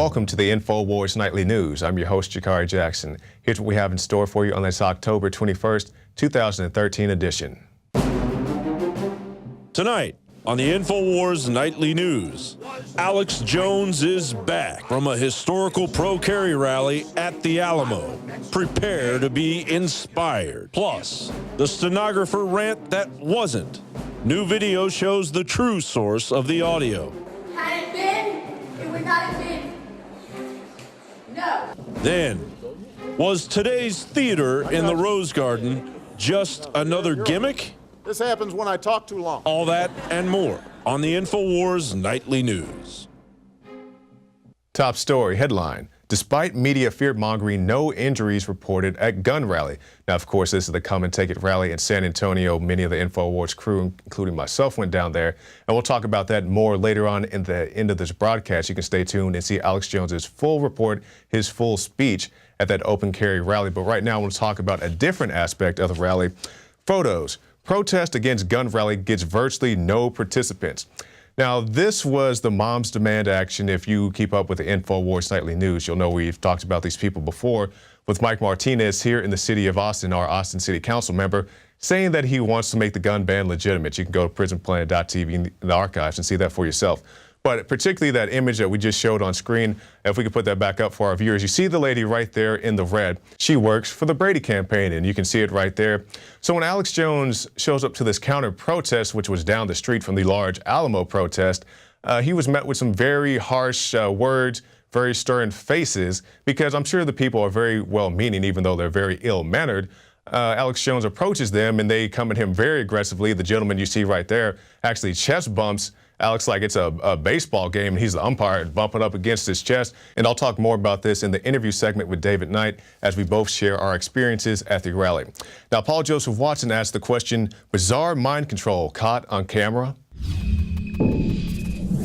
Welcome to the Infowars Nightly News. I'm your host, Jakari Jackson. Here's what we have in store for you on this October 21st, 2013 edition. Tonight on the Infowars Nightly News, Alex Jones is back from a historical pro-carry rally at the Alamo. Prepare to be inspired. Plus, the stenographer rant that wasn't. New video shows the true source of the audio. Had it been, it would not have been. No. Then, was today's theater in the Rose Garden just another gimmick? This happens when I talk too long. All that and more on the Infowars Nightly News. Top story headline: despite media fear-mongering, no injuries reported at gun rally. Now, of course, this is the Come and Take It rally in San Antonio. Many of the Infowars crew, including myself, went down there. And we'll talk about that more later on in the end of this broadcast. You can stay tuned and see Alex Jones's full report, his full speech at that open carry rally. But right now, I want to talk about a different aspect of the rally. Photos. Protest against gun rally gets virtually no participants. Now, this was the Moms Demand action. If you keep up with the Infowars Nightly News, you'll know we've talked about these people before, with Mike Martinez here in the city of Austin, our Austin City Council member, saying that he wants to make the gun ban legitimate. You can go to prisonplanet.tv in the archives and see that for yourself. But particularly that image that we just showed on screen, if we could put that back up for our viewers, you see the lady right there in the red. She works for the Brady campaign, and you can see it right there. So when Alex Jones shows up to this counter protest, which was down the street from the large Alamo protest, he was met with some very harsh words, very stern faces, because I'm sure the people are very well-meaning, even though they're very ill-mannered. Alex Jones approaches them, and they come at him very aggressively. The gentleman you see right there actually chest bumps Alex like it's a baseball game, and he's the umpire bumping up against his chest. And I'll talk more about this in the interview segment with David Knight as we both share our experiences at the rally. Now, Paul Joseph Watson asked the question, bizarre mind control caught on camera?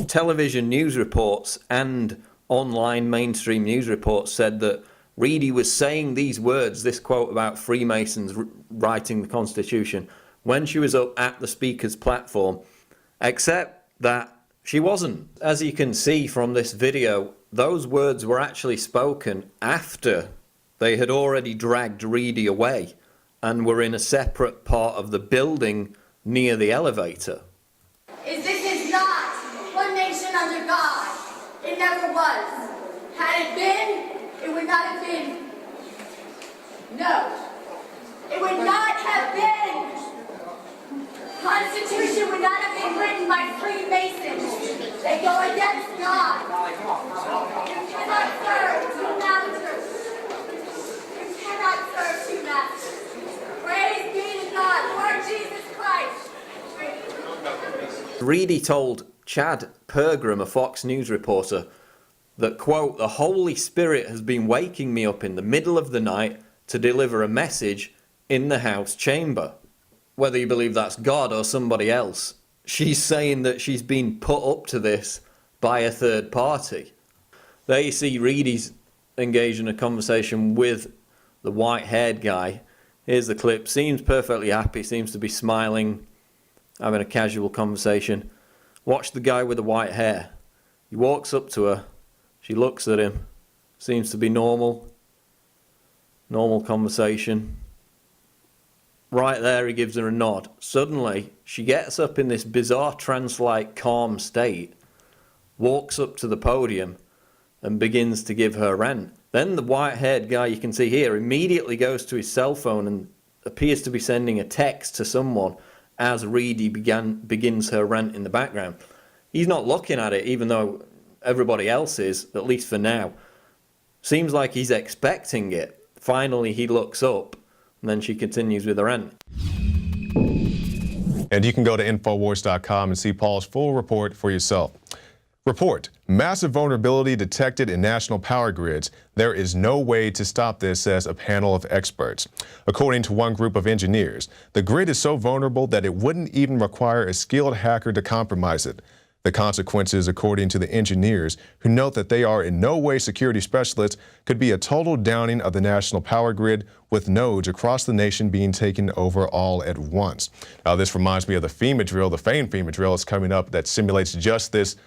Television news reports and online mainstream news reports said that Reedy was saying these words, this quote about Freemasons writing the Constitution, when she was up at the Speaker's platform, except that she wasn't. As you can see from this video, those words were actually spoken after they had already dragged Reedy away and were in a separate part of the building near the elevator. This is not one nation under God. It never was. Had it been, it would not have been. No. It would not have been. Constitution would not have been written by Freemasons. They go against God. You cannot serve two masters. You cannot serve two masters. Praise be to God, Lord Jesus Christ. Reedy told Chad Pergram, a Fox News reporter, that, quote, the Holy Spirit has been waking me up in the middle of the night to deliver a message in the House chamber. Whether you believe that's God or somebody else, she's saying that she's been put up to this by a third party. There you see Reedy's engaged in a conversation with the white-haired guy. Here's the clip. Seems perfectly happy, seems to be smiling, having a casual conversation. Watch the guy with the white hair. He walks up to her. She looks at him. Seems to be normal. Normal conversation. Right there, he gives her a nod. Suddenly, she gets up in this bizarre trance-like calm state, walks up to the podium, and begins to give her rant. Then the white-haired guy you can see here immediately goes to his cell phone and appears to be sending a text to someone as Reedy begins her rant in the background. He's not looking at it, even though everybody else is, at least for now. Seems like he's expecting it. Finally, he looks up. And then she continues with her rant. And you can go to Infowars.com and see Paul's full report for yourself. Report: massive vulnerability detected in national power grids. There is no way to stop this, says a panel of experts. According to one group of engineers, the grid is so vulnerable that it wouldn't even require a skilled hacker to compromise it. The consequences, according to the engineers, who note that they are in no way security specialists, could be a total downing of the national power grid, with nodes across the nation being taken over all at once. Now, this reminds me of the FEMA drill, the famed FEMA drill is coming up that simulates just this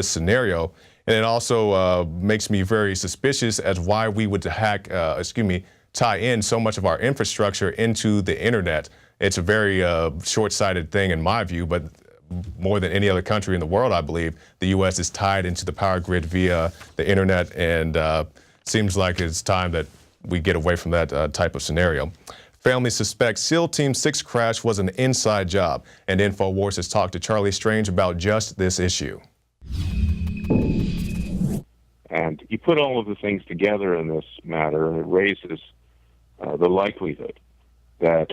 scenario. And it also makes me very suspicious as why we would tie in so much of our infrastructure into the internet. It's a very short-sighted thing in my view, but more than any other country in the world, I believe, the U.S. is tied into the power grid via the internet, and seems like it's time that we get away from that type of scenario. Families suspect SEAL Team 6 crash was an inside job, and Infowars has talked to Charlie Strange about just this issue. And you put all of the things together in this matter, and it raises the likelihood that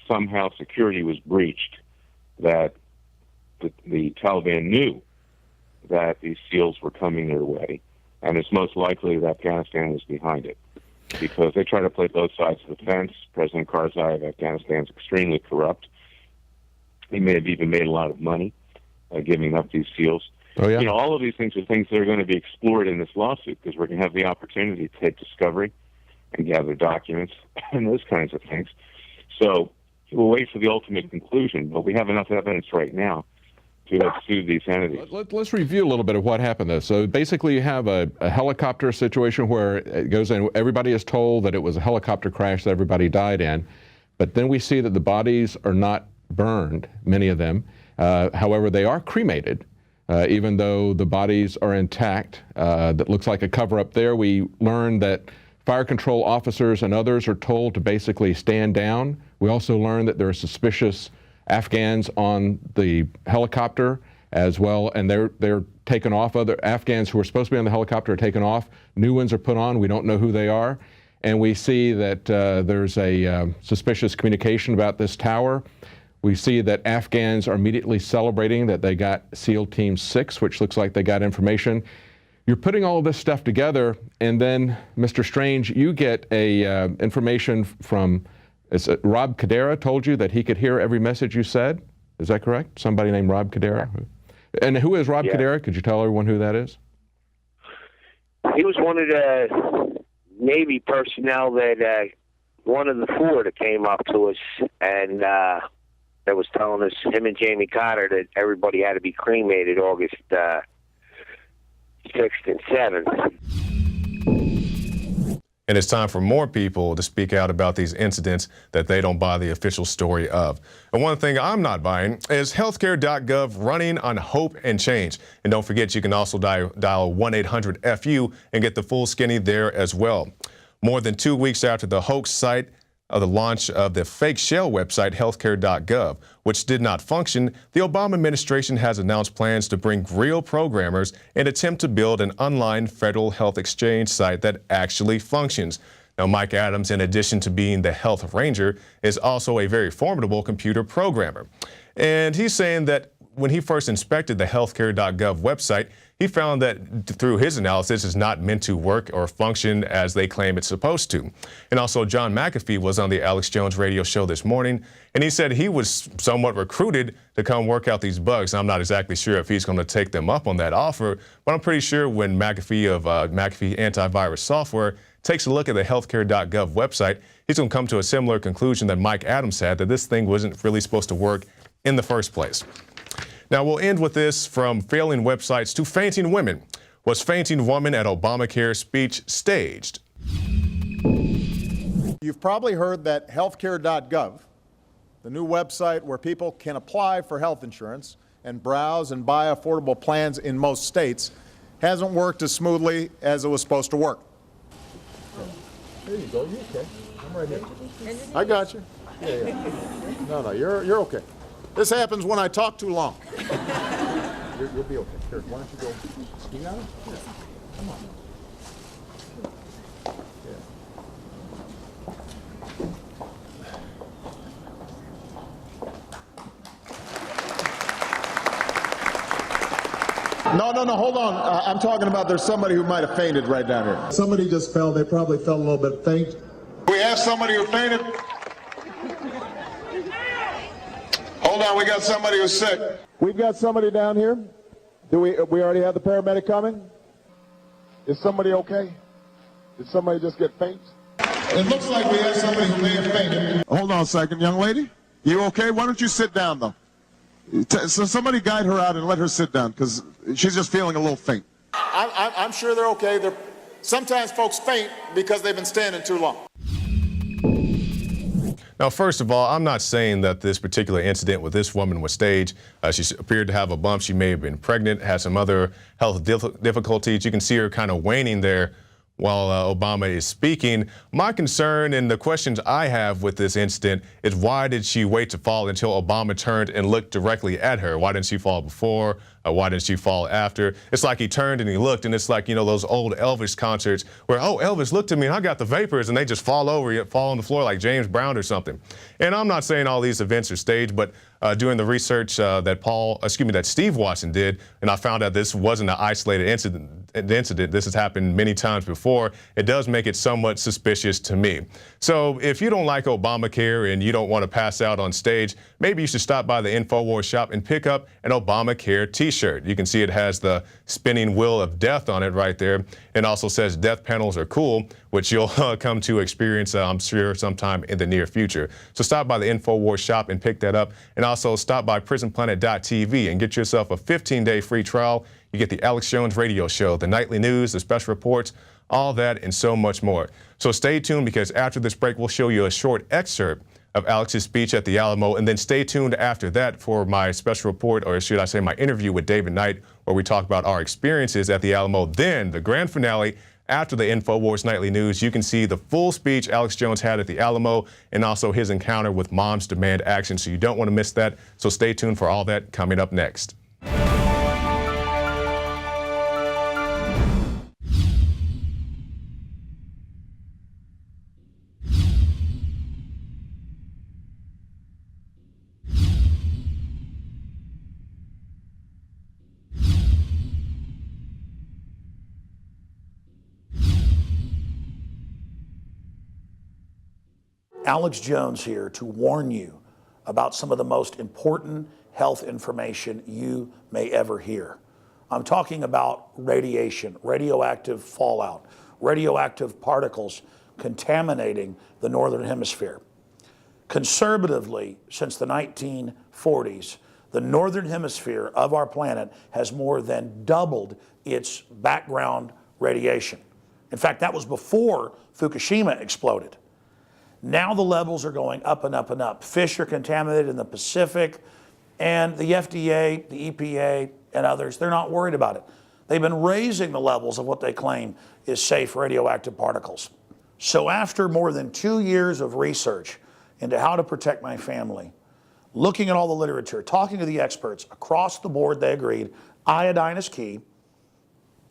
somehow security was breached, that the Taliban knew that these SEALs were coming their way, and it's most likely that Afghanistan was behind it, because they try to play both sides of the fence. President Karzai of Afghanistan is extremely corrupt. He may have even made a lot of money giving up these SEAls. Oh, yeah. You know, all of these things are things that are going to be explored in this lawsuit, because we're going to have the opportunity to take discovery and gather documents and those kinds of things. So we'll wait for the ultimate conclusion, but we have enough evidence right now to have sued these entities. Let's review a little bit of what happened there. So basically you have a helicopter situation where it goes in, everybody is told that it was a helicopter crash that everybody died in, but then we see that the bodies are not burned, many of them. However, they are cremated, even though the bodies are intact. That looks like a cover-up there. We learned that fire control officers and others are told to basically stand down. We also learned that there are suspicious Afghans on the helicopter as well, and they're taken off. Other Afghans who are supposed to be on the helicopter are taken off. New ones are put on. We don't know who they are. And we see that there's a suspicious communication about this tower. We see that Afghans are immediately celebrating that they got SEAL Team 6, which looks like they got information. You're putting all of this stuff together, and then, Mr. Strange, you get information from Rob Kadera told you that he could hear every message you said. Is that correct? Somebody named Rob Kadera? Yeah. And who is Rob Kadera? Could you tell everyone who that is? He was one of the Navy personnel that one of the four that came up to us and that was telling us, him and Jamie Cotter, that everybody had to be cremated August 6th and 7th. And it's time for more people to speak out about these incidents that they don't buy the official story of. And one thing I'm not buying is Healthcare.gov running on hope and change. And don't forget, you can also dial 1-800-FU and get the full skinny there as well. More than 2 weeks after the hoax site of the launch of the fake shell website Healthcare.gov, which did not function, the Obama administration has announced plans to bring real programmers and attempt to build an online federal health exchange site that actually functions. Now, Mike Adams, in addition to being the health ranger, is also a very formidable computer programmer. And he's saying that when he first inspected the Healthcare.gov website, he found that through his analysis, it's not meant to work or function as they claim it's supposed to. And also, John McAfee was on the Alex Jones radio show this morning, and he said he was somewhat recruited to come work out these bugs. I'm not exactly sure if he's going to take them up on that offer, but I'm pretty sure when McAfee of McAfee Antivirus Software takes a look at the Healthcare.gov website, he's going to come to a similar conclusion that Mike Adams had, that this thing wasn't really supposed to work in the first place. Now, we'll end with this: from failing websites to fainting women. Was fainting woman at Obamacare speech staged? You've probably heard that Healthcare.gov, the new website where people can apply for health insurance and browse and buy affordable plans in most states, hasn't worked as smoothly as it was supposed to work. There you go. You okay? I'm right here. I got you. Yeah. No, you're okay. This happens when I talk too long. You'll be okay. Here, why don't you go ski on it? Here. Come on. No, hold on. I'm talking about there's somebody who might have fainted right down here. Somebody just fell. They probably felt a little bit faint. We have somebody who fainted. Hold on, we got somebody who's sick. We've got somebody down here. Do we already have the paramedic coming? Is somebody okay? Did somebody just get faint? It looks like we have somebody who may have fainted. Hold on a second, young lady. You okay? Why don't you sit down, though? So somebody guide her out and let her sit down, because she's just feeling a little faint. I'm sure they're okay. Sometimes folks faint because they've been standing too long. Now, first of all, I'm not saying that this particular incident with this woman was staged. She appeared to have a bump. She may have been pregnant, had some other health difficulties. You can see her kind of waning there while Obama is speaking. My concern and the questions I have with this incident is, why did she wait to fall until Obama turned and looked directly at her? Why didn't she fall before? Why didn't she fall after? It's like he turned and he looked, and it's like, you know, those old Elvis concerts where, oh, Elvis looked at me and I got the vapors, and they just fall over, fall on the floor like James Brown or something. And I'm not saying all these events are staged, but doing the research that Steve Watson did, and I found out this wasn't an isolated incident. This has happened many times before. It does make it somewhat suspicious to me. So if you don't like Obamacare and you don't want to pass out on stage, maybe you should stop by the Infowars shop and pick up an Obamacare t-shirt. You can see it has the spinning wheel of death on it right there, and also says death panels are cool, which you'll come to experience, I'm sure, sometime in the near future. So stop by the Infowars shop and pick that up, and also stop by prisonplanet.tv and get yourself a 15-day free trial. You get the Alex Jones radio show, the nightly news, the special reports, all that and so much more. So stay tuned, because after this break, we'll show you a short excerpt of Alex's speech at the Alamo, and then stay tuned after that for my special report, or should I say my interview with David Knight, where we talk about our experiences at the Alamo. Then the grand finale, after the Infowars Nightly News, you can see the full speech Alex Jones had at the Alamo, and also his encounter with Moms Demand Action. So you don't want to miss that. So stay tuned for all that coming up next. Alex Jones here to warn you about some of the most important health information you may ever hear. I'm talking about radiation, radioactive fallout, radioactive particles contaminating the Northern Hemisphere. Conservatively, since the 1940s, the Northern Hemisphere of our planet has more than doubled its background radiation. In fact, that was before Fukushima exploded. Now the levels are going up and up and up. Fish are contaminated in the Pacific, and the FDA, the EPA, and others, they're not worried about it. They've been raising the levels of what they claim is safe radioactive particles. So after more than 2 years of research into how to protect my family, looking at all the literature, talking to the experts, across the board they agreed iodine is key,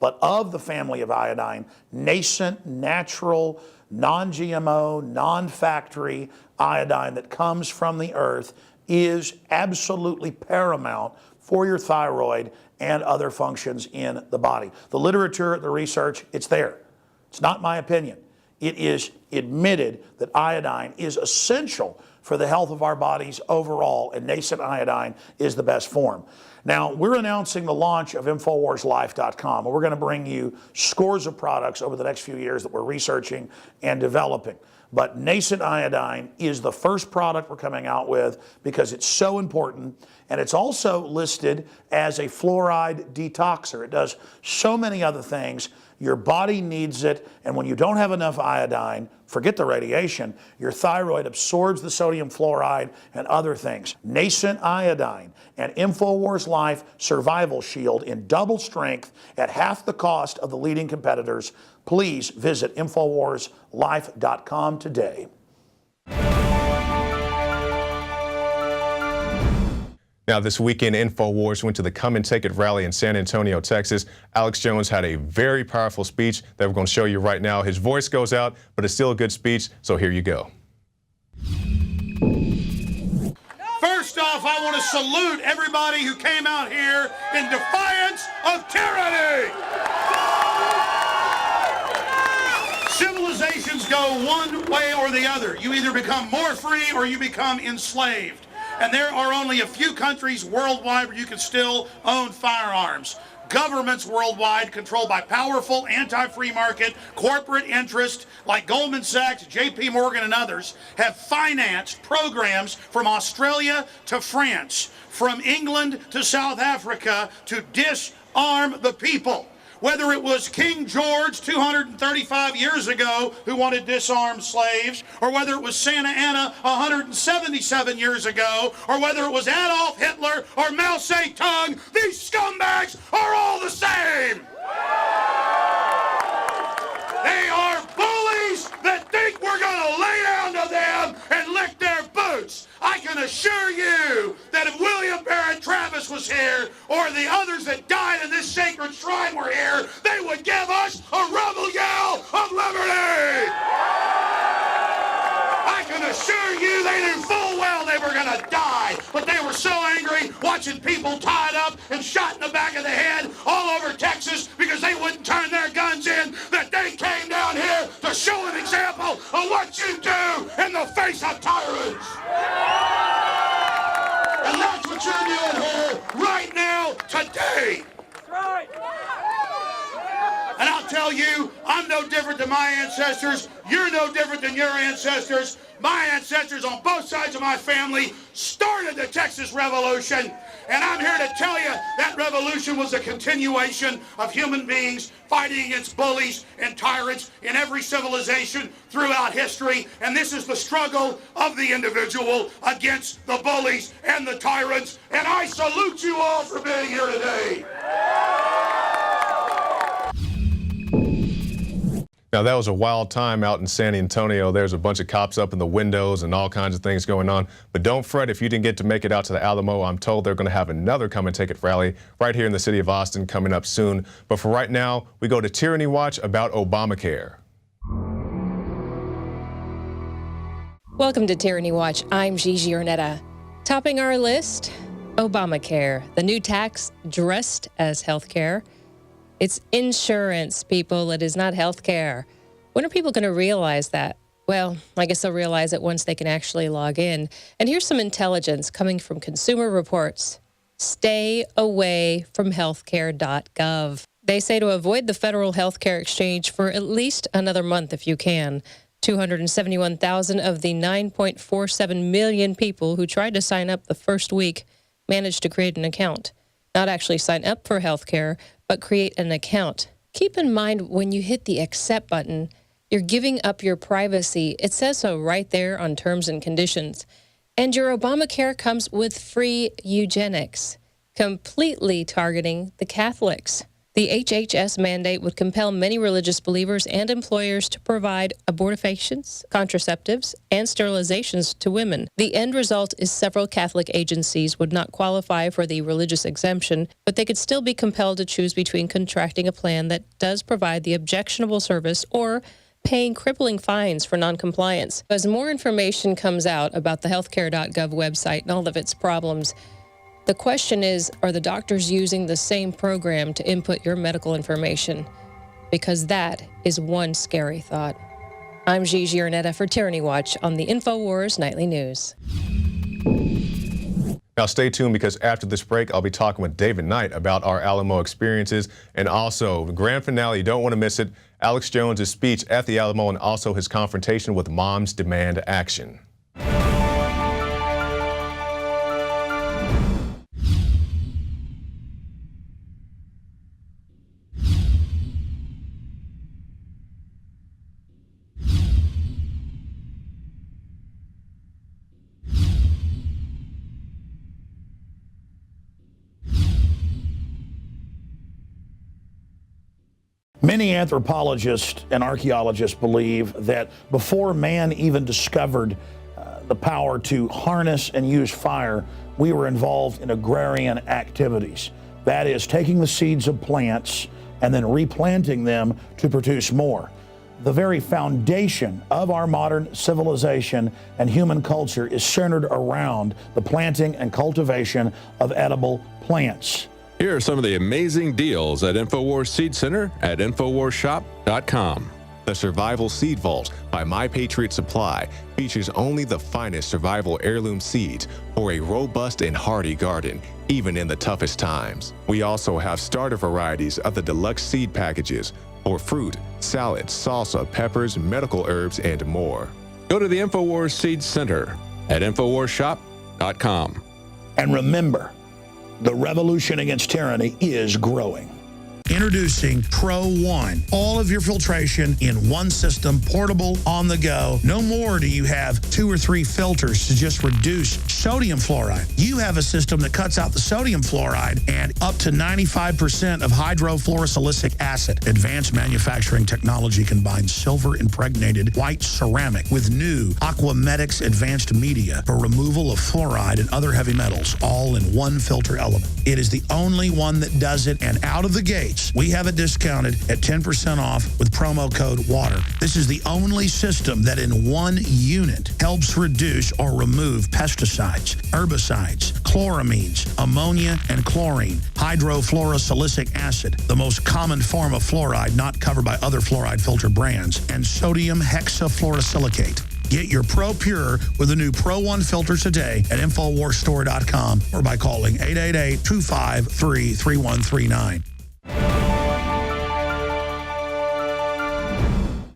but of the family of iodine, nascent, natural, non-GMO, non-factory iodine that comes from the earth is absolutely paramount for your thyroid and other functions in the body. The literature, the research, it's there. It's not my opinion. It is admitted that iodine is essential for the health of our bodies overall, and nascent iodine is the best form. Now, we're announcing the launch of InfoWarsLife.com, and we're going to bring you scores of products over the next few years that we're researching and developing. But nascent iodine is the first product we're coming out with because it's so important, and it's also listed as a fluoride detoxer. It does so many other things. Your body needs it, and when you don't have enough iodine, forget the radiation, your thyroid absorbs the sodium fluoride and other things. Nascent iodine and InfoWars Life Survival Shield in double strength at half the cost of the leading competitors. Please visit InfoWarsLife.com today. Now, this weekend, Infowars went to the Come and Take It rally in San Antonio, Texas. Alex Jones had a very powerful speech that we're going to show you right now. His voice goes out, but it's still a good speech, so here you go. First off, I want to salute everybody who came out here in defiance of tyranny. Civilizations go one way or the other. You either become more free or you become enslaved. And there are only a few countries worldwide where you can still own firearms. Governments worldwide controlled by powerful anti-free market corporate interests like Goldman Sachs, JP Morgan, and others have financed programs from Australia to France, from England to South Africa to disarm the people. Whether it was King George 235 years ago who wanted disarmed slaves, or whether it was Santa Anna 177 years ago, or whether it was Adolf Hitler or Mao Zedong, these scumbags are all the same. They are bullies that think we're going to lay down to them and lick their boots. I can assure you that if William Barrett Travis was here, or the others that died in this sacred shrine were here, they would give us a rebel yell of liberty. I can assure you they knew full well they were going to die, but they were so angry watching people tied up and shot in the back of the head all over Texas because they wouldn't turn their guns in that they came down here to show an example of what you do in the face of tyrants. And that's what you're doing here right now, today. That's right. And I'll tell you, I'm no different than my ancestors. You're no different than your ancestors. My ancestors on both sides of my family started the Texas Revolution. And I'm here to tell you that revolution was a continuation of human beings fighting against bullies and tyrants in every civilization throughout history. And this is the struggle of the individual against the bullies and the tyrants. And I salute you all for being here today. Now, that was a wild time out in San Antonio. There's a bunch of cops up in the windows and all kinds of things going on. But don't fret if you didn't get to make it out to the Alamo. I'm told they're going to have another Come and Take It rally right here in the city of Austin coming up soon. But for right now, we go to Tyranny Watch about Obamacare. Welcome to Tyranny Watch. I'm Gigi Ornetta. Topping our list, Obamacare, the new tax dressed as healthcare. It's insurance, people. It is not health care. When are people going to realize that? Well, I guess they'll realize it once they can actually log in. And here's some intelligence coming from Consumer Reports. Stay away from Healthcare.gov. They say to avoid the federal healthcare exchange for at least another month if you can. 271,000 of the 9.47 million people who tried to sign up the first week managed to create an account. Not actually sign up for healthcare, but create an account. Keep in mind when you hit the accept button, you're giving up your privacy. It says so right there on terms and conditions. And your Obamacare comes with free eugenics, completely targeting the Catholics. The HHS mandate would compel many religious believers and employers to provide abortifacients, contraceptives, and sterilizations to women. The end result is several Catholic agencies would not qualify for the religious exemption, but they could still be compelled to choose between contracting a plan that does provide the objectionable service or paying crippling fines for noncompliance. As more information comes out about the Healthcare.gov website and all of its problems, the question is, are the doctors using the same program to input your medical information? Because that is one scary thought. I'm Gigi Ornetta for Tyranny Watch on the Infowars Nightly News. Now stay tuned because after this break, I'll be talking with David Knight about our Alamo experiences and also the grand finale. You don't want to miss it. Alex Jones' speech at the Alamo and also his confrontation with Moms Demand Action. Many anthropologists and archaeologists believe that before man even discovered the power to harness and use fire, we were involved in agrarian activities. That is, taking the seeds of plants and then replanting them to produce more. The very foundation of our modern civilization and human culture is centered around the planting and cultivation of edible plants. Here are some of the amazing deals at Infowars Seed Center at InfowarsShop.com. The Survival Seed Vault by My Patriot Supply features only the finest survival heirloom seeds for a robust and hardy garden, even in the toughest times. We also have starter varieties of the deluxe seed packages for fruit, salads, salsa, peppers, medical herbs, and more. Go to the Infowars Seed Center at InfowarsShop.com. And remember, the revolution against tyranny is growing. Introducing Pro One. All of your filtration in one system, portable, on the go. No more do you have 2 or 3 filters to just reduce sodium fluoride. You have a system that cuts out the sodium fluoride and up to 95% of hydrofluorosilicic acid. Advanced manufacturing technology combines silver-impregnated white ceramic with new Aquamedics advanced media for removal of fluoride and other heavy metals, all in one filter element. It is the only one that does it, and out of the gates, we have it discounted at 10% off with promo code WATER. This is the only system that in one unit helps reduce or remove pesticides, herbicides, chloramines, ammonia, and chlorine, hydrofluorosilicic acid, the most common form of fluoride not covered by other fluoride filter brands, and sodium hexafluorosilicate. Get your Pro Pure with the new Pro One filter today at InfoWarsStore.com or by calling 888-253-3139.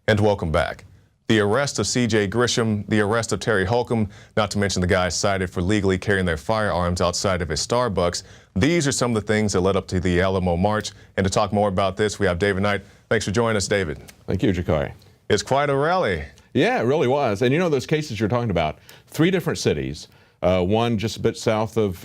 And welcome back. The arrest of C.J. Grisham, the arrest of Terry Holcomb, not to mention the guys cited for legally carrying their firearms outside of his Starbucks. These are some of the things that led up to the Alamo March. And to talk more about this, we have David Knight. Thanks for joining us, David. Thank you, Jakari. It's quite a rally. Yeah, it really was. And you know those cases you're talking about, 3 different cities, one just a bit south of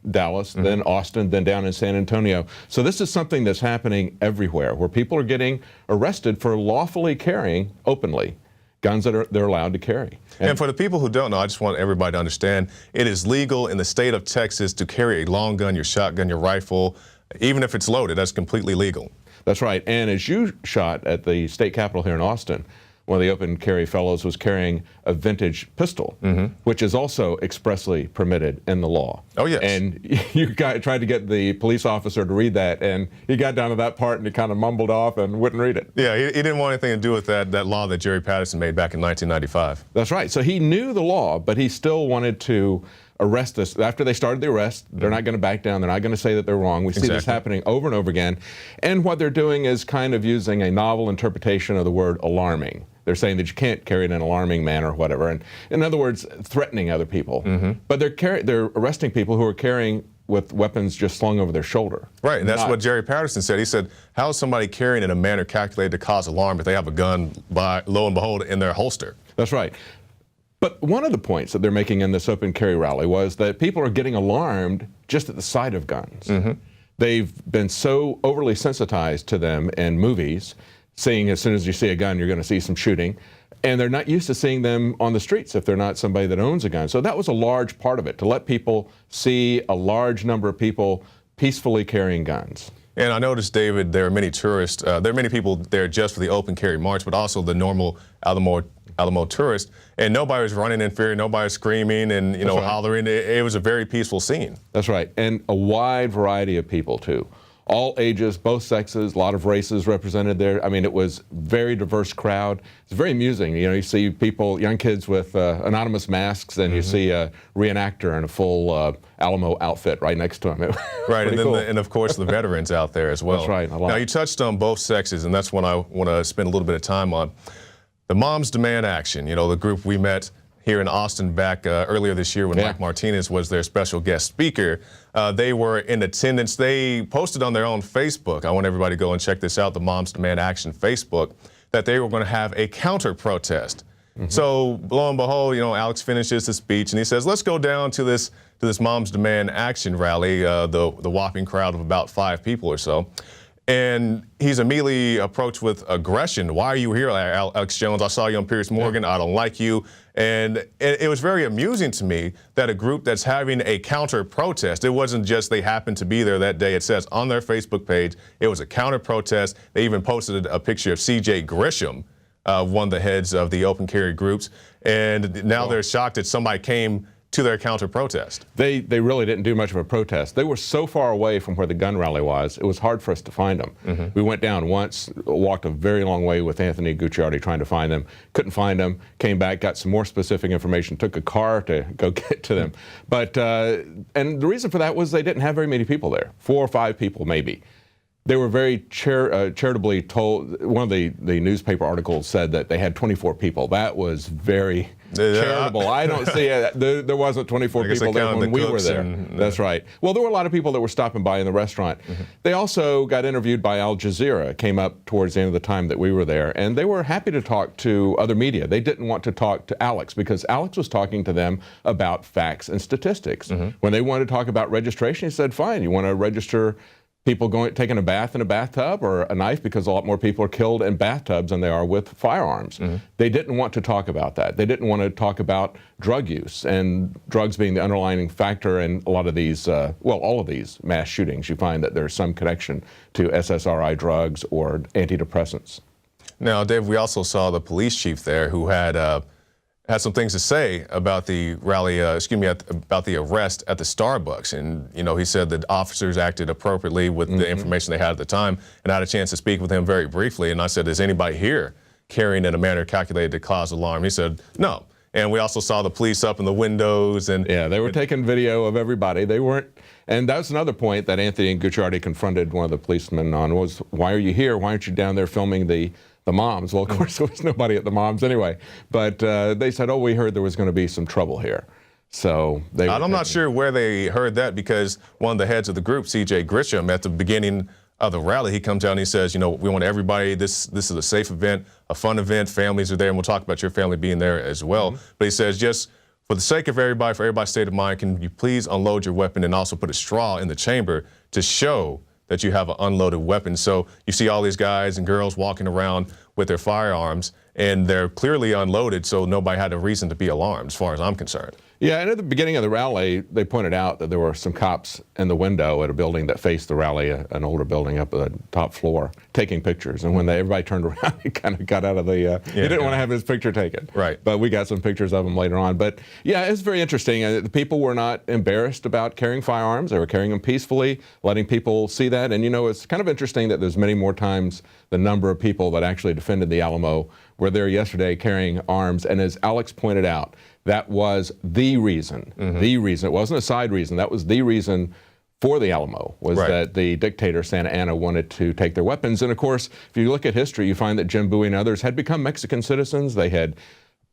Dallas, then Austin, then down in San Antonio. So this is something that's happening everywhere, where people are getting arrested for lawfully carrying openly guns that they're allowed to carry. And for the people who don't know, I just want everybody to understand, it is legal in the state of Texas to carry a long gun, your shotgun, your rifle, even if it's loaded. That's completely legal. That's right. And as you shot at the state capitol here in Austin, one of the open carry fellows was carrying a vintage pistol, which is also expressly permitted in the law. Oh, yes. And you tried to get the police officer to read that, and he got down to that part and he kind of mumbled off and wouldn't read it. Yeah, he didn't want anything to do with that law that Jerry Patterson made back in 1995. That's right. So he knew the law, but he still wanted to arrest us. After they started the arrest, they're not going to back down. They're not going to say that they're wrong. We see this happening over and over again. And what they're doing is kind of using a novel interpretation of the word alarming. They're saying that you can't carry it in an alarming manner or whatever. And in other words, threatening other people. But they're arresting people who are carrying with weapons just slung over their shoulder. Right, and that's what Jerry Patterson said. He said, how is somebody carrying in a manner calculated to cause alarm if they have a gun, lo and behold, in their holster? That's right. But one of the points that they're making in this open carry rally was that people are getting alarmed just at the sight of guns. They've been so overly sensitized to them in movies, seeing as soon as you see a gun, you're going to see some shooting. And they're not used to seeing them on the streets if they're not somebody that owns a gun. So that was a large part of it, to let people see a large number of people peacefully carrying guns. And I noticed, David, there are many tourists. There are many people there just for the open carry march, but also the normal Alamo tourists. And nobody was running in fear. Nobody was screaming and hollering. It was a very peaceful scene. That's right. And a wide variety of people, too. All ages, both sexes, a lot of races represented there. I mean, it was a very diverse crowd. It's very amusing. You know, you see people, young kids with anonymous masks, and you see a reenactor in a full Alamo outfit right next to him. Right, and then cool. And of course the veterans out there as well. That's right. Now you touched on both sexes, and that's what I want to spend a little bit of time on. The Moms Demand Action, you know, the group we met here in Austin back earlier this year when Mike Martinez was their special guest speaker. They were in attendance. They posted on their own Facebook, I want everybody to go and check this out, the Moms Demand Action Facebook, that they were going to have a counter protest. So lo and behold, you know, Alex finishes the speech and he says, let's go down to this Moms Demand Action rally, the whopping crowd of about 5 people or so. And he's immediately approached with aggression. Why are you here, Alex Jones? I saw you on Piers Morgan. I don't like you. And it was very amusing to me that a group that's having a counter protest, it wasn't just they happened to be there that day. It says on their Facebook page, it was a counter protest. They even posted a picture of C.J. Grisham, one of the heads of the open carry groups. And now they're shocked that somebody came to their counter protest. They really didn't do much of a protest. They were so far away from where the gun rally was, it was hard for us to find them. We went down once, walked a very long way with Anthony Gucciardi trying to find them, couldn't find them, came back, got some more specific information, took a car to go get to them. But, and the reason for that was they didn't have very many people there, 4 or 5 people maybe. They were very charitably told. One of the newspaper articles said that they had 24 people. That was very charitable. I don't see it. There wasn't 24 people there when we were there. That's right. Well, there were a lot of people that were stopping by in the restaurant. They also got interviewed by Al Jazeera. It came up towards the end of the time that we were there, and they were happy to talk to other media. They didn't want to talk to Alex because Alex was talking to them about facts and statistics. When they wanted to talk about registration, he said, fine, you want to register people taking a bath in a bathtub or a knife, because a lot more people are killed in bathtubs than they are with firearms. They didn't want to talk about that. They didn't want to talk about drug use, and drugs being the underlying factor in a lot of these, well, all of these mass shootings. You find that there's some connection to SSRI drugs or antidepressants. Now, Dave, we also saw the police chief there who had some things to say about the rally, about the arrest at the Starbucks. And, you know, he said that officers acted appropriately with the information they had at the time, and I had a chance to speak with him very briefly. And I said, is anybody here carrying in a manner calculated to cause alarm? He said, no. And we also saw the police up in the windows. And yeah, they were taking video of everybody. They weren't, and that's another point that Anthony and Jakari confronted one of the policemen on was, why are you here? Why aren't you down there filming the moms? Well, of course, there was nobody at the moms anyway. But they said, oh, we heard there was going to be some trouble here. So I'm not sure where they heard that, because one of the heads of the group, C.J. Grisham, at the beginning of the rally, he comes out and he says, you know, we want everybody, this is a safe event, a fun event, families are there, and we'll talk about your family being there as well. But he says, just for the sake of everybody, for everybody's state of mind, can you please unload your weapon and also put a straw in the chamber to show that you have an unloaded weapon. So you see all these guys and girls walking around with their firearms, and they're clearly unloaded, so nobody had a reason to be alarmed, as far as I'm concerned. Yeah, and at the beginning of the rally, they pointed out that there were some cops in the window at a building that faced the rally, an older building up at the top floor, taking pictures. And when everybody turned around, he kind of got out of the, he didn't want to have his picture taken. Right. But we got some pictures of him later on. But yeah, it's very interesting. The people were not embarrassed about carrying firearms. They were carrying them peacefully, letting people see that. And you know, it's kind of interesting that there's many more times the number of people that actually defended the Alamo were there yesterday carrying arms. And as Alex pointed out, that was the reason, the reason. It wasn't a side reason. That was the reason for the Alamo, was that the dictator Santa Anna wanted to take their weapons. And of course, if you look at history, you find that Jim Bowie and others had become Mexican citizens. They had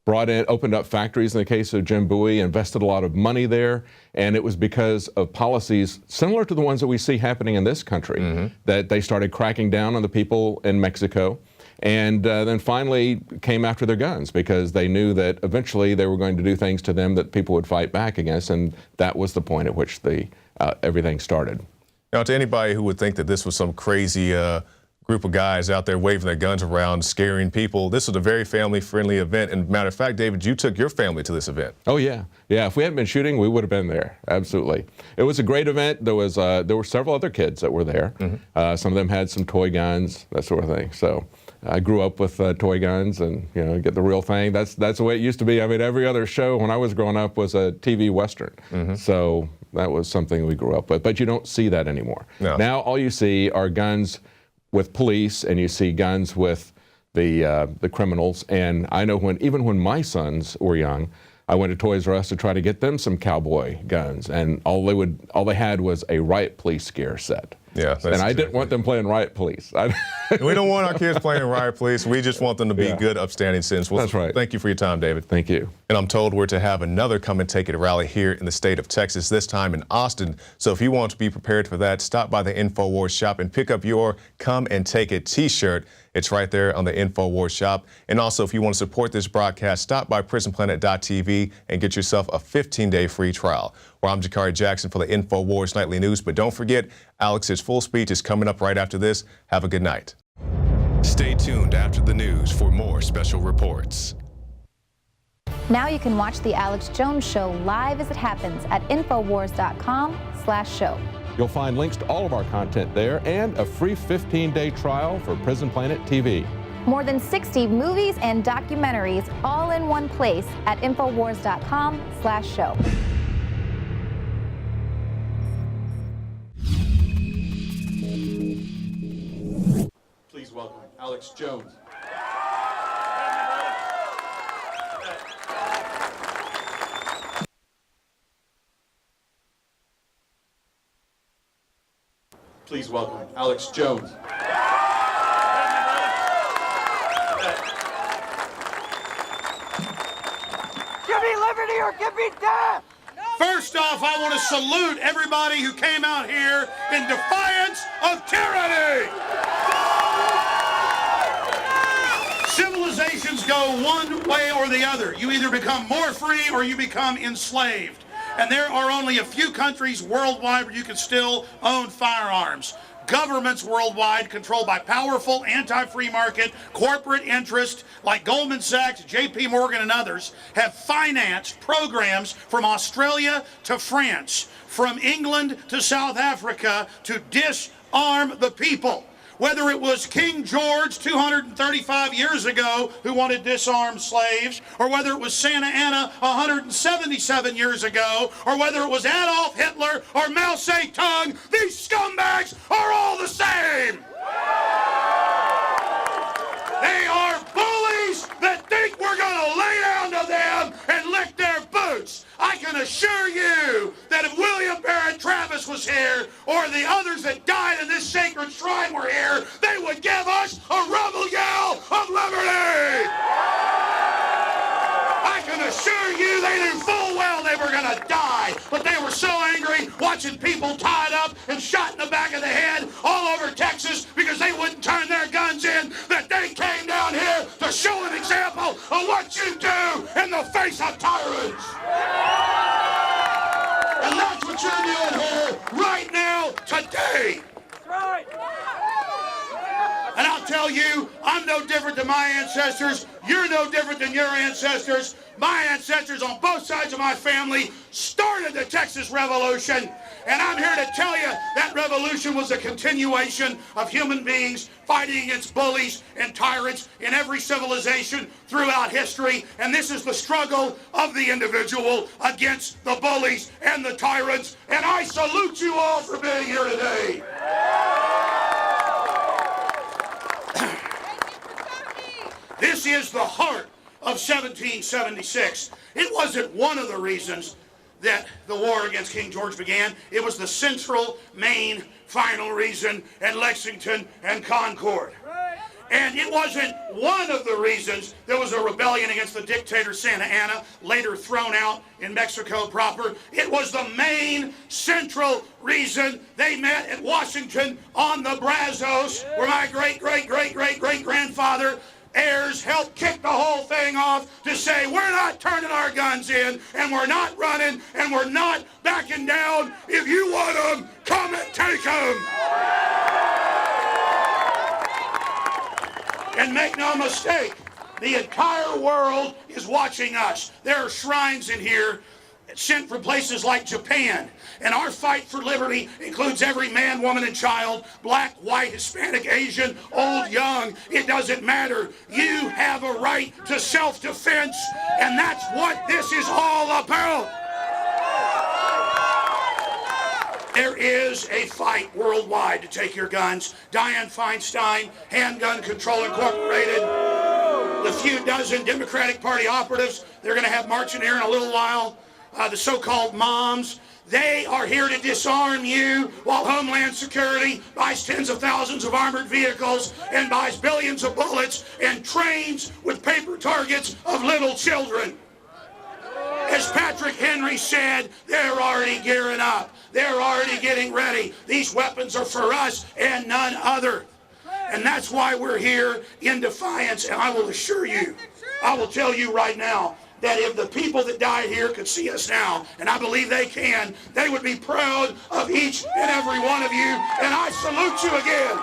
opened up factories in the case of Jim Bowie, invested a lot of money there. And it was because of policies similar to the ones that we see happening in this country that they started cracking down on the people in Mexico. And then finally came after their guns, because they knew that eventually they were going to do things to them that people would fight back against, and that was the point at which everything started. Now, to anybody who would think that this was some crazy group of guys out there waving their guns around, scaring people, this was a very family-friendly event. And matter of fact, David, you took your family to this event. Oh yeah, yeah. If we hadn't been shooting, we would have been there. Absolutely. It was a great event. There were several other kids that were there. Some of them had some toy guns, that sort of thing. So I grew up with toy guns, and you know, get the real thing. That's the way it used to be. I mean, every other show when I was growing up was a TV Western. So that was something we grew up with. But you don't see that anymore. No. Now all you see are guns with police, and you see guns with the criminals. And I know even when my sons were young, I went to Toys R Us to try to get them some cowboy guns, and all they had was a riot police scare set. Yeah, and I didn't want them playing riot police. We don't want our kids playing riot police. We just want them to be good, upstanding citizens. Well, that's right. Thank you for your time, David. Thank you. And I'm told we're to have another Come and Take It rally here in the state of Texas, this time in Austin. So if you want to be prepared for that, stop by the Infowars shop and pick up your Come and Take It t-shirt. It's right there on the Infowars shop. And also, if you want to support this broadcast, stop by prisonplanet.tv and get yourself a 15-day free trial. Well, I'm Jakari Jackson for the Infowars Nightly News. But don't forget, Alex's full speech is coming up right after this. Have a good night. Stay tuned after the news for more special reports. Now you can watch The Alex Jones Show live as it happens at Infowars.com/show. You'll find links to all of our content there and a free 15-day trial for Prison Planet TV. More than 60 movies and documentaries all in one place at Infowars.com/show. Please welcome Alex Jones. Please welcome Alex Jones. Give me liberty or give me death! First off, I want to salute everybody who came out here in defiance of tyranny. Civilizations go one way or the other. You either become more free or you become enslaved. And there are only a few countries worldwide where you can still own firearms. Governments worldwide, controlled by powerful anti-free market corporate interests like Goldman Sachs, JP Morgan, and others, have financed programs from Australia to France, from England to South Africa, to disarm the people. Whether it was King George 235 years ago who wanted disarmed slaves, or whether it was Santa Anna 177 years ago, or whether it was Adolf Hitler or Mao Zedong, these scumbags are all the same. They are bullies that think we're going to lay down to them and lick their boots. I can assure you that if William Barrett Travis was here, or the others that died in this sacred shrine were here, they would give us a rebel yell of liberty. I can assure you they knew full well they were going to die, but they were so angry watching people tied up and shot in the back of the head all over Texas because they wouldn't turn their guns in that they came down here to show an example of what you do in the face of tyrants. And that's what you're doing here right now, today. That's right. And I'll tell you, I'm no different than my ancestors. You're no different than your ancestors. My ancestors on both sides of my family started the Texas Revolution. And I'm here to tell you that revolution was a continuation of human beings fighting against bullies and tyrants in every civilization throughout history. And this is the struggle of the individual against the bullies and the tyrants. And I salute you all for being here today. This is the heart of 1776. It wasn't one of the reasons that the war against King George began. It was the central, main, final reason at Lexington and Concord. And it wasn't one of the reasons there was a rebellion against the dictator Santa Anna, later thrown out in Mexico proper. It was the main, central reason they met at Washington on the Brazos, where my great-great-great-great-great-grandfather Ayers helped kick the whole thing off to say, we're not turning our guns in, and we're not running, and we're not backing down. If you want them, come and take them. And make no mistake, the entire world is watching us. There are shrines in here sent from places like Japan. And our fight for liberty includes every man, woman, and child, black, white, Hispanic, Asian, old, young. It doesn't matter. You have a right to self-defense, and that's what this is all about. There is a fight worldwide to take your guns. Dianne Feinstein, Handgun Control Incorporated, the few dozen Democratic Party operatives, they're going to have marching here in a little while, the so-called moms, they are here to disarm you while Homeland Security buys tens of thousands of armored vehicles and buys billions of bullets and trains with paper targets of little children. As Patrick Henry said, they're already gearing up. They're already getting ready. These weapons are for us and none other. And that's why we're here in defiance. And I will assure you, I will tell you right now, that if the people that died here could see us now, and I believe they can, they would be proud of each and every one of you, and I salute you again.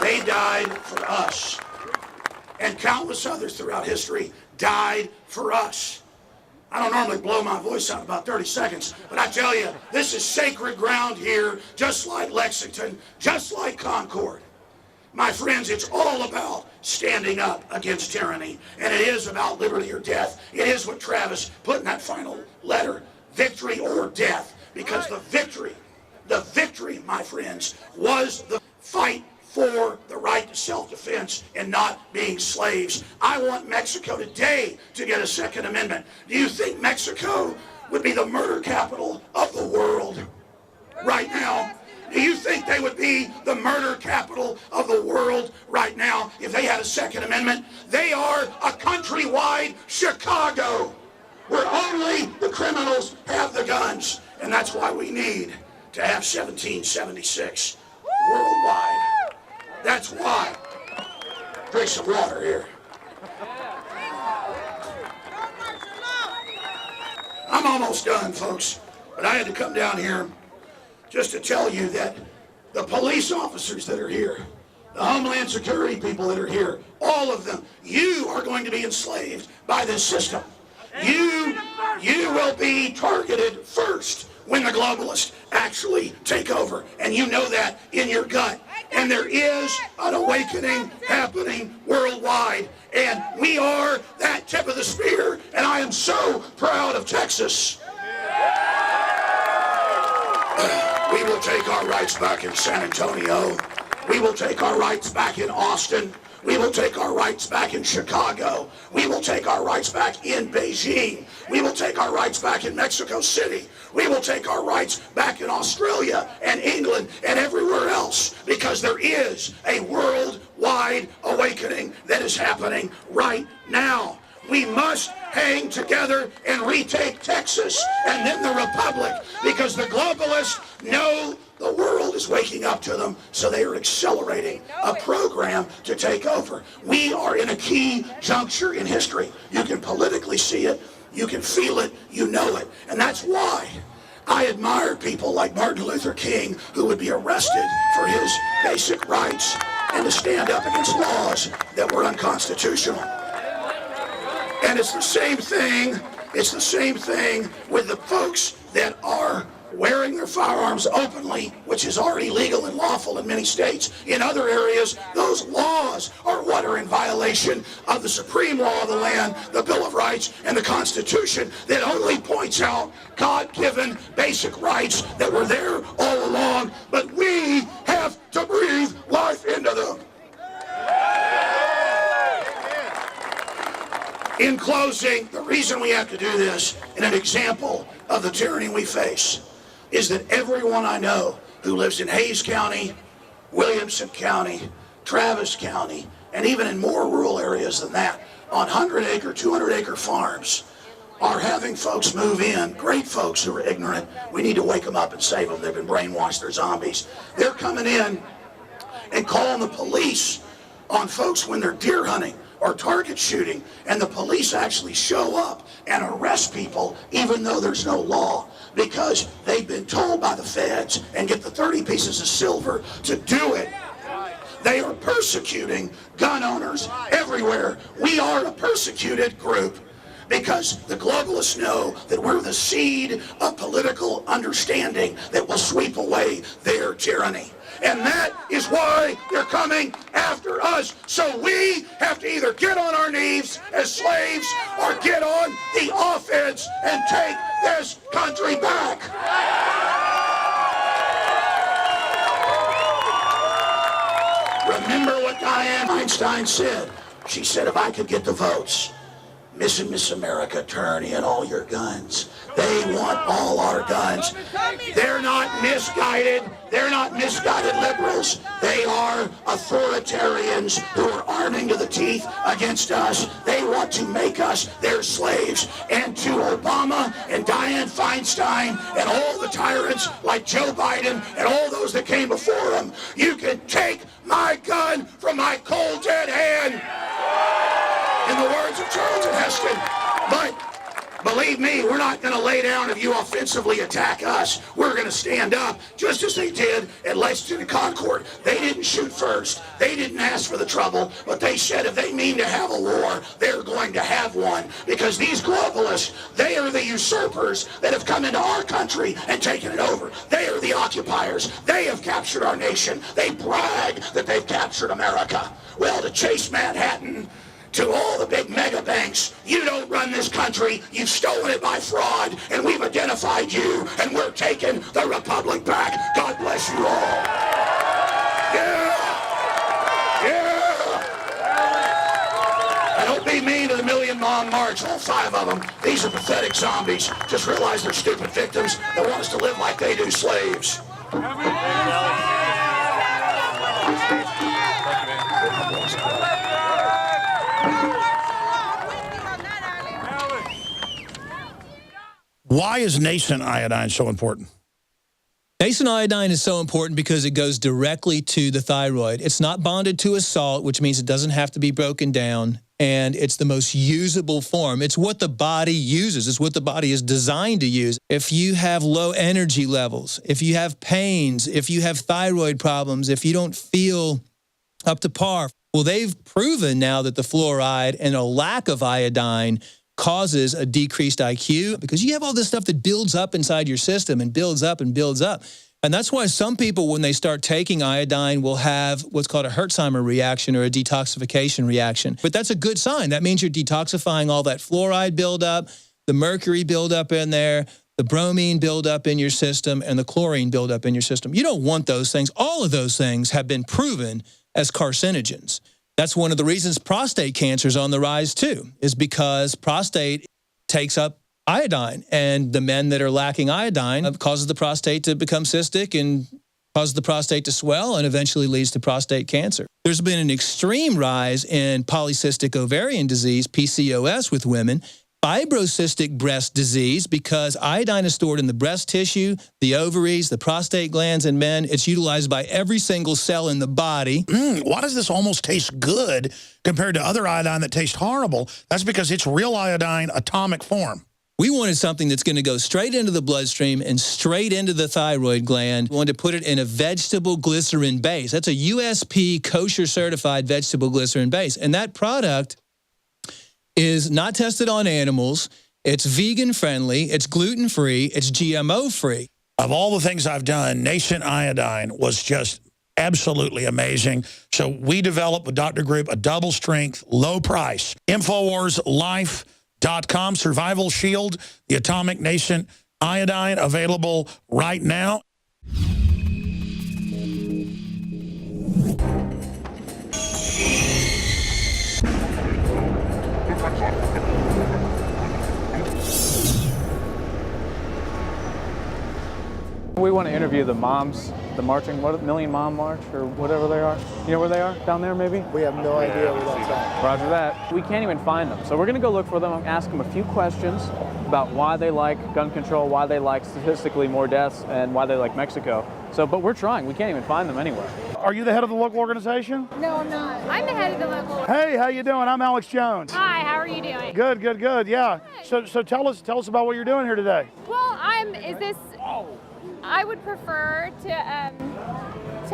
They died for us, and countless others throughout history died for us. I don't normally blow my voice out about 30 seconds, but I tell you, this is sacred ground here, just like Lexington, just like Concord. My friends, it's all about standing up against tyranny, and it is about liberty or death. It is what Travis put in that final letter, victory or death, because the victory, my friends, was the fight for the right to self-defense and not being slaves. I want Mexico today to get a Second Amendment. Do you think Mexico would be the murder capital of the world? right now? Do you think they would be the murder capital of the world right now if they had a Second Amendment? They are a countrywide Chicago where only the criminals have the guns. And that's why we need to have 1776 worldwide. That's why. Drink some water here. I'm almost done, folks, but I had to come down here just to tell you that the police officers that are here, the Homeland Security people that are here, all of them, you are going to be enslaved by this system. You will be targeted first when the globalists actually take over, and you know that in your gut. And there is an awakening happening worldwide, and we are that tip of the spear, and I am so proud of Texas. We will take our rights back in San Antonio. We will take our rights back in Austin. We will take our rights back in Chicago. We will take our rights back in Beijing. We will take our rights back in Mexico City. We will take our rights back in Australia and England and everywhere else, because there is a worldwide awakening that is happening right now. We must hang together and retake Texas and then the Republic, because the globalists know the world is waking up to them, so they are accelerating a program to take over. We are in a key juncture in history. You can politically see it, you can feel it, you know it. And that's why I admire people like Martin Luther King, who would be arrested for his basic rights and to stand up against laws that were unconstitutional. And it's the same thing with the folks that are wearing their firearms openly, which is already legal and lawful in many states. In other areas, those laws are what are in violation of the supreme law of the land, the Bill of Rights, and the Constitution, that only points out God-given basic rights that were there all along, but we have to breathe life into them. In closing, the reason we have to do this, and an example of the tyranny we face, is that everyone I know who lives in Hayes County, Williamson County, Travis County, and even in more rural areas than that, on 100-acre, 200-acre farms, are having folks move in, great folks who are ignorant. We need to wake them up and save them. They've been brainwashed, they're zombies. They're coming in and calling the police on folks when they're deer hunting or target shooting, and the police actually show up and arrest people even though there's no law, because they've been told by the feds and get the 30 pieces of silver to do it. They are persecuting gun owners everywhere. We are a persecuted group because the globalists know that we're the seed of political understanding that will sweep away their tyranny. And that is why they're coming after us. So we have to either get on our knees as slaves or get on the offense and take this country back. Remember what Diane Einstein said. She said, if I could get the votes, Miss and Miss America, turn in all your guns. They want all our guns. They're not misguided. They're not misguided liberals. They are authoritarians who are arming to the teeth against us. They want to make us their slaves. And to Obama and Dianne Feinstein and all the tyrants like Joe Biden and all those that came before him, you can take my gun from my cold dead hand, in the words of Charlton Heston. But believe me, we're not going to lay down if you offensively attack us. We're going to stand up, just as they did at Lexington and Concord. They didn't shoot first. They didn't ask for the trouble, but they said if they mean to have a war, they're going to have one. Because these globalists, they are the usurpers that have come into our country and taken it over. They are the occupiers. They have captured our nation. They brag that they've captured America. Well, to chase Manhattan, to all the big mega banks, you don't run this country, you've stolen it by fraud, and we've identified you, and we're taking the republic back. God bless you all. Yeah! Yeah! And don't be mean to the Million Mom March, all 5 of them. These are pathetic zombies. Just realize they're stupid victims that want us to live like they do, slaves. Why is nascent iodine so important? Nascent iodine is so important because it goes directly to the thyroid. It's not bonded to a salt, which means it doesn't have to be broken down, and it's the most usable form. It's what the body uses. It's what the body is designed to use. If you have low energy levels, if you have pains, if you have thyroid problems, if you don't feel up to par, well, they've proven now that the fluoride and a lack of iodine causes a decreased IQ because you have all this stuff that builds up inside your system and builds up and builds up. And that's why some people, when they start taking iodine, will have what's called a Herxheimer reaction or a detoxification reaction. But that's a good sign. That means you're detoxifying all that fluoride buildup, the mercury buildup in there, the bromine buildup in your system, and the chlorine buildup in your system. You don't want those things. All of those things have been proven as carcinogens. That's one of the reasons prostate cancer is on the rise too, is because prostate takes up iodine, and the men that are lacking iodine causes the prostate to become cystic and causes the prostate to swell and eventually leads to prostate cancer. There's been an extreme rise in polycystic ovarian disease, PCOS, with women, fibrocystic breast disease, because iodine is stored in the breast tissue, the ovaries, the prostate glands in men. It's utilized by every single cell in the body. Why does this almost taste good compared to other iodine that tastes horrible? That's because it's real iodine atomic form. We wanted something that's going to go straight into the bloodstream and straight into the thyroid gland. We wanted to put it in a vegetable glycerin base. That's a USP kosher certified vegetable glycerin base. And that product is not tested on animals. It's vegan friendly. It's gluten free. It's GMO free. Of all the things I've done, nascent iodine was just absolutely amazing. So we developed with Dr. Group a double strength, low price, InfoWarsLife.com Survival Shield, the atomic nascent iodine, available right now. We want to interview the moms, the marching, Million Mom March or whatever they are. You know where they are? Down there, maybe? We have no idea where that's at. Roger that. We can't even find them. So we're going to go look for them and ask them a few questions about why they like gun control, why they like statistically more deaths, and why they like Mexico. So, but we're trying. We can't even find them anywhere. Are you the head of the local organization? No, I'm not. I'm the head of the local. Hey, how you doing? I'm Alex Jones. Hi, how are you doing? Good, good, good. Yeah. So tell us about what you're doing here today. Well, I would prefer to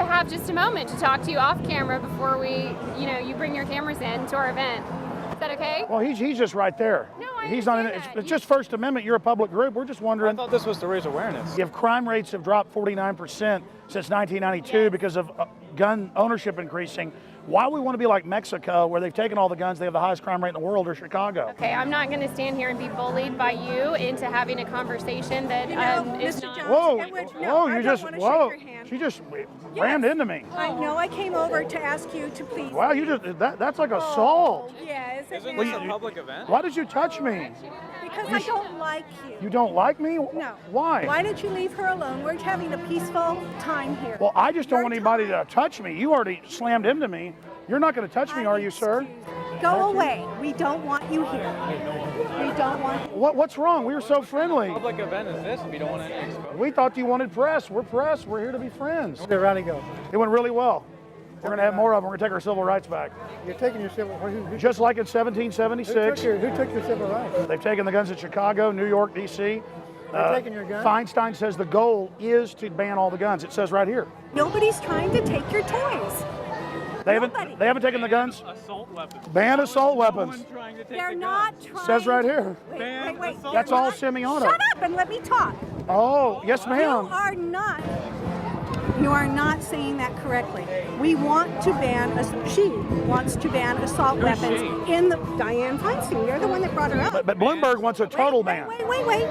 have just a moment to talk to you off camera before you bring your cameras in to our event. Is that okay? Well, he's just right there. No, I he's not in it. It's just First Amendment. You're a public group. We're just wondering. I thought this was to raise awareness. If crime rates have dropped 49% since 1992 because of gun ownership increasing, why we want to be like Mexico, where they've taken all the guns, they have the highest crime rate in the world, or Chicago. Okay, I'm not going to stand here and be bullied by you into having a conversation that is Mr. not. Jones, Whoa, she just rammed into me. I know, I came over to ask you to please. Wow, that's like assault. Yes. Isn't this a public event? Why did you touch me? Because I don't like you. You don't like me? No. Why? Why don't you leave her alone? We're having a peaceful time here. Well, I just don't want anybody to touch me. You already slammed into me. You're not going to touch me, are you, sir? Go away. We don't want you here. We don't want you. What's wrong? We were so friendly. What public event is this if you don't want any exposure? We thought you wanted press. We're press. We're here to be friends. How did the rally go? It went really well. We're going to have more of them. We're going to take our civil rights back. You're taking your civil rights? Just like in 1776. Who took your civil rights? They've taken the guns in Chicago, New York, D.C. They're taking your guns? Feinstein says the goal is to ban all the guns. It says right here. Nobody's trying to take your toys. They haven't taken the guns? Assault weapons. Ban assault weapons. They're not trying. Says right here. Wait. That's all Simeona. Shut up and let me talk. Oh, yes, ma'am. You are not saying that correctly. We want to ban, she wants to ban assault weapons in the, Dianne Feinstein, you're the one that brought her up. But Bloomberg wants a total ban. Wait.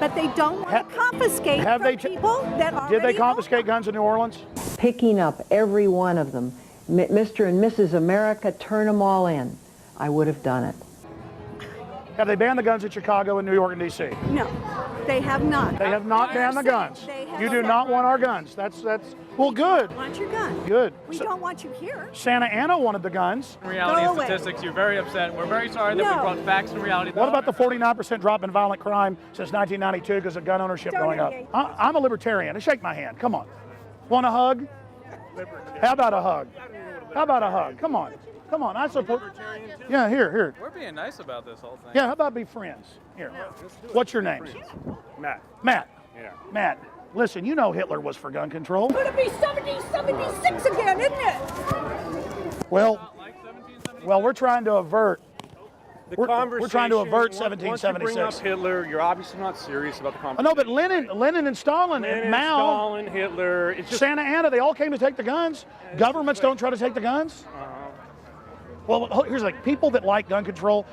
But they don't want to confiscate from people that already Did they confiscate guns in New Orleans? Picking up every one of them. Mr. and Mrs. America, turn them all in. I would have done it. Have they banned the guns in Chicago and New York and D.C.? No, they have not. They have not banned the guns. They have You do said- not want our guns. That's well, good. We want your gun. Good. We don't want you here. Santa Ana wanted the guns. Reality Go and away. statistics, you're very upset. We're very sorry that No. we brought facts and reality. What about the 49% drop in violent crime since 1992 because of gun ownership Don't going up? engage. I'm a libertarian. Shake my hand. Come on. Want a hug? How about a hug? How about a hug? Come on. Come on. I support. Yeah, here. We're being nice about this whole thing. Yeah, how about be friends? Here. What's your name? Matt. Matt. Yeah. Matt. Listen, you know Hitler was for gun control. It's going to be 1776 again, isn't it? Well, we're trying to avert. The We're conversation, trying to avert Once you bring up 1776. Hitler, you're obviously not serious about the Oh, conversation. no, but Lenin and Stalin and Mao, Stalin, Hitler, it's just Santa Ana, they all came to take the guns. Governments don't try to take the guns. Well, here's like people that like gun control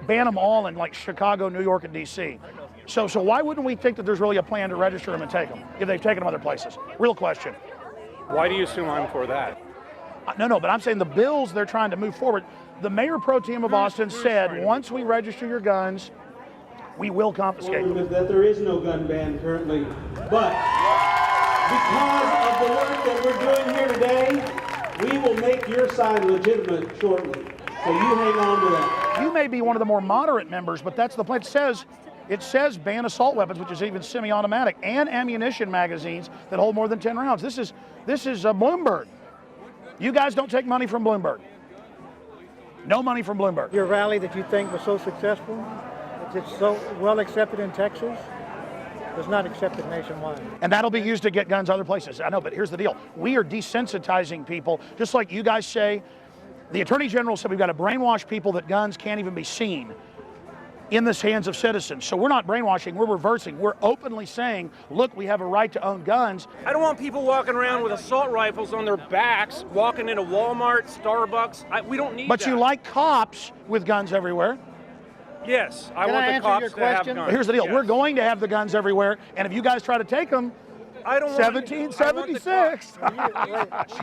ban them all in like Chicago, New York, and D.C. So why wouldn't we think that there's really a plan to register them and take them if they've taken them other places? Real question. Why do you assume I'm for that? No, but I'm saying the bills they're trying to move forward. The mayor pro tem of Austin said once we register your guns, we will confiscate them. That there is no gun ban currently, but because of the work that we're doing here today, we will make your side legitimate shortly. So you hang on to that. You may be one of the more moderate members, but that's the plan. It says ban assault weapons, which is even semi-automatic, and ammunition magazines that hold more than 10 rounds. This is Bloomberg. You guys don't take money from Bloomberg. No money from Bloomberg. Your rally that you think was so successful, it's so well accepted in Texas, was not accepted nationwide. And that'll be used to get guns other places. I know, but here's the deal. We are desensitizing people, just like you guys say. The Attorney General said we've got to brainwash people that guns can't even be seen in the hands of citizens. So we're not brainwashing, we're reversing. We're openly saying, look, we have a right to own guns. I don't want people walking around with assault rifles on their backs, walking into Walmart, Starbucks. We don't need that. But you like cops with guns everywhere. Yes, I Can want I the answer cops your to have question? guns. Here's the deal. Yes. We're going to have the guns everywhere, and if you guys try to take them, I don't want 1776.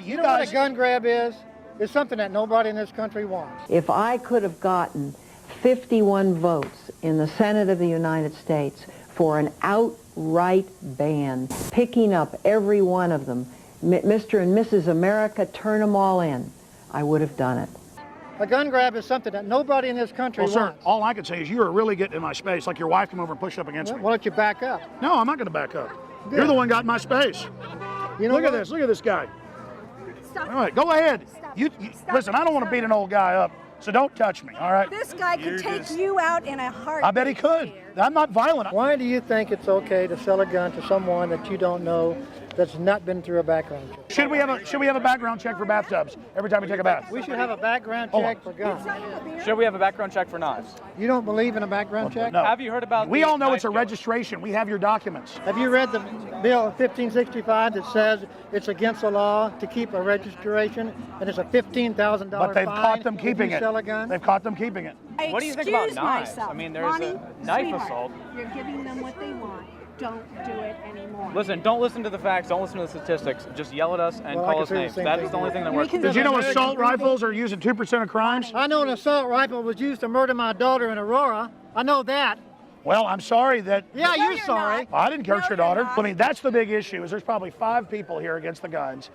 You know what a gun grab is? It's something that nobody in this country wants. If I could have gotten 51 votes in the Senate of the United States for an outright ban, picking up every one of them, Mr. and Mrs. America, turn them all in, I would have done it. A gun grab is something that nobody in this country Well, sir, wants. all I can say is you are really getting in my space, like your wife came over and pushed up against me. Why don't you back up? No, I'm not going to back up. Good. You're the one got in my space. You know Look at what? this. Look at this guy. Stop. All right, go ahead. You listen, I don't want to beat an old guy up, so don't touch me, all right? This guy could take you out in a heartbeat. I bet he could. I'm not violent. Why do you think it's okay to sell a gun to someone that you don't know that's not been through a background check? Should we have a background check for bathtubs every time we take a bath? We should have a background Hold check for guns. Should we have a background check for knives? You don't believe in a background check? No. Have you heard about We the all know knife it's a deal? registration. We have your documents. Have you read the bill 1565 that says it's against the law to keep a registration and it's a $15,000 But they've fine caught them if keeping you it. sell a gun? They've caught them keeping it. I What do you think about excuse knives? myself. I mean, there's Ronnie, a knife sweetheart, assault. You're giving them what they want. Don't do it anymore. Listen, don't listen to the facts, don't listen to the statistics. Just yell at us and Well, I call can us say the names. same That thing is the only to thing that you. works. Did you know assault rifles are used in 2% of crimes? I know an assault rifle was used to murder my daughter in Aurora. I know that. Well, I'm sorry that. Yeah, you're sorry. I didn't hurt your daughter. I mean, that's the big issue. Is there's probably 5 people here against the guns,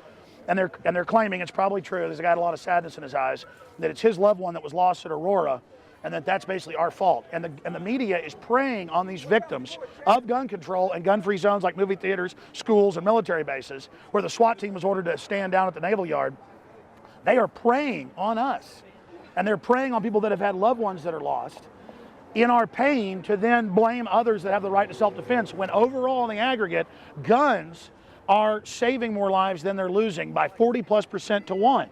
and they're claiming it's probably true. There's a guy with a lot of sadness in his eyes that it's his loved one that was lost at Aurora, and that's basically our fault. And the media is preying on these victims of gun control and gun-free zones like movie theaters, schools, and military bases, where the SWAT team was ordered to stand down at the Naval Yard. They are preying on us, and they're preying on people that have had loved ones that are lost in our pain to then blame others that have the right to self-defense, when overall in the aggregate, guns are saving more lives than they're losing by 40+% to 1.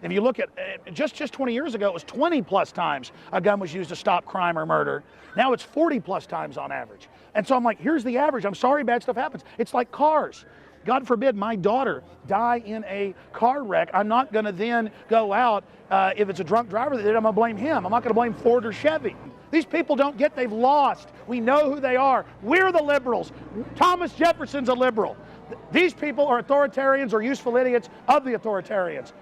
If you look at just 20 years ago, it was 20+ times a gun was used to stop crime or murder. Now it's 40+ times on average. And so I'm like, here's the average. I'm sorry bad stuff happens. It's like cars. God forbid my daughter die in a car wreck. I'm not going to then go out, if it's a drunk driver that did it, I'm going to blame him. I'm not going to blame Ford or Chevy. These people don't get they've lost. We know who they are. We're the liberals. Thomas Jefferson's a liberal. These people are authoritarians or useful idiots of the authoritarians.